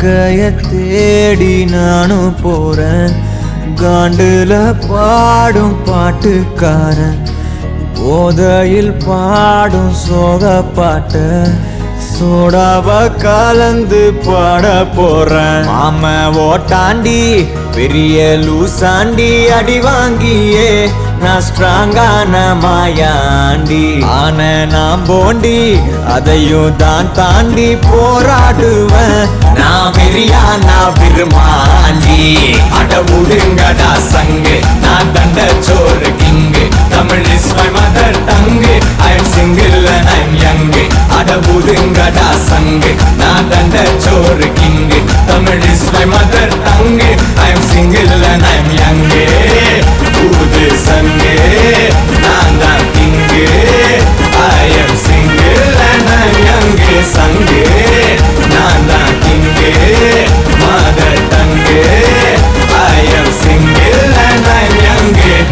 வாழ்க்கைய தேடி நானும் போறேன். காண்டுல பாடும் பாட்டுக்காரன், போதையில் பாடும் சோக பாட்ட சோடாவ கலந்து பாட போறேன். மாம ஓட்டாண்டி பெரிய லூசாண்டி, அடி வாங்கியே நான் ஸ்ட்ராங்கான மாயாண்டி. ஆன நான் போண்டி அதையும் தான் தாண்டி போராடுவேன். நான் வெறியா நான் விரும்மாண்டி, அட உடுங்கடா சங்கு, நான் தண்ட சோறு king. Tamil is my mother tongue, I am single and I am young. அட உடுங்கடா சங்கு, நான் தண்ட சோறு king. Tamil is my mother tongue, I am single and I am young. ஊது சங்கு, நான் தான் king. I am single and I am young. சங்கு, நான் தான் king. Mother tongue, I am single and I am young.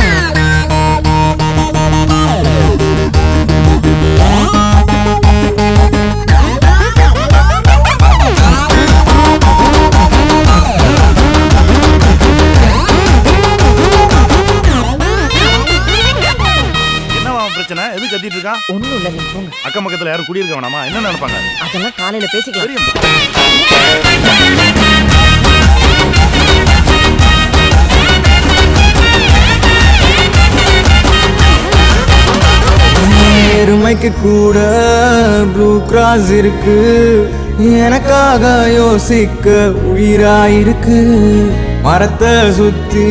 எது கத்திட்டு இருக்கா? ஒண்ணும் இல்ல, நீங்க போங்க. அக்கம் பக்கத்துல யாரும் குடியிருக்க வேணாமா? என்ன நினைப்பாங்க? அதெல்லாம் காலையில பேசிக்கலாம். எருமைக்கு கூட ப்ளூ கிராஸ் இருக்கு, எனக்காக யோசிக்க உயிராயிருக்கு. மரத்தை சுத்தி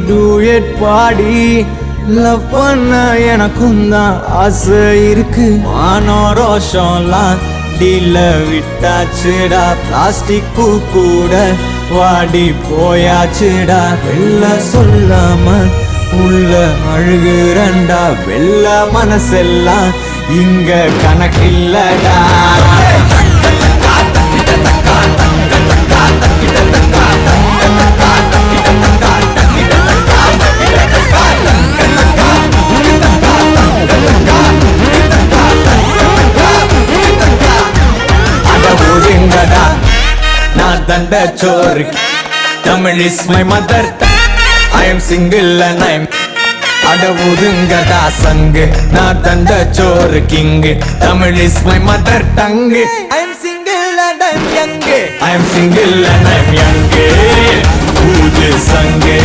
டூயட் பாடி லவ் பண்ண எனக்கும் தான் ஆசை இருக்கு. மானோ ரோஷம்லாம் டீல விட்டாச்சுடா, பிளாஸ்டிக் பூ கூட வாடி போயாச்சுடா. வெள்ள சொல்லாம உள்ள அழுகுறண்டா, வெள்ள மனசெல்லாம் இங்க கணக்கில்லடா. நான் தண்ட சோறு, Tamil is my mother, I am single and I am. அட ஒதுங்கடா சங்கு, நான் தண்ட சோறு king. Tamil is my mother tongue, I am single and I am young. I am single and I am young. ஊது சங்கு,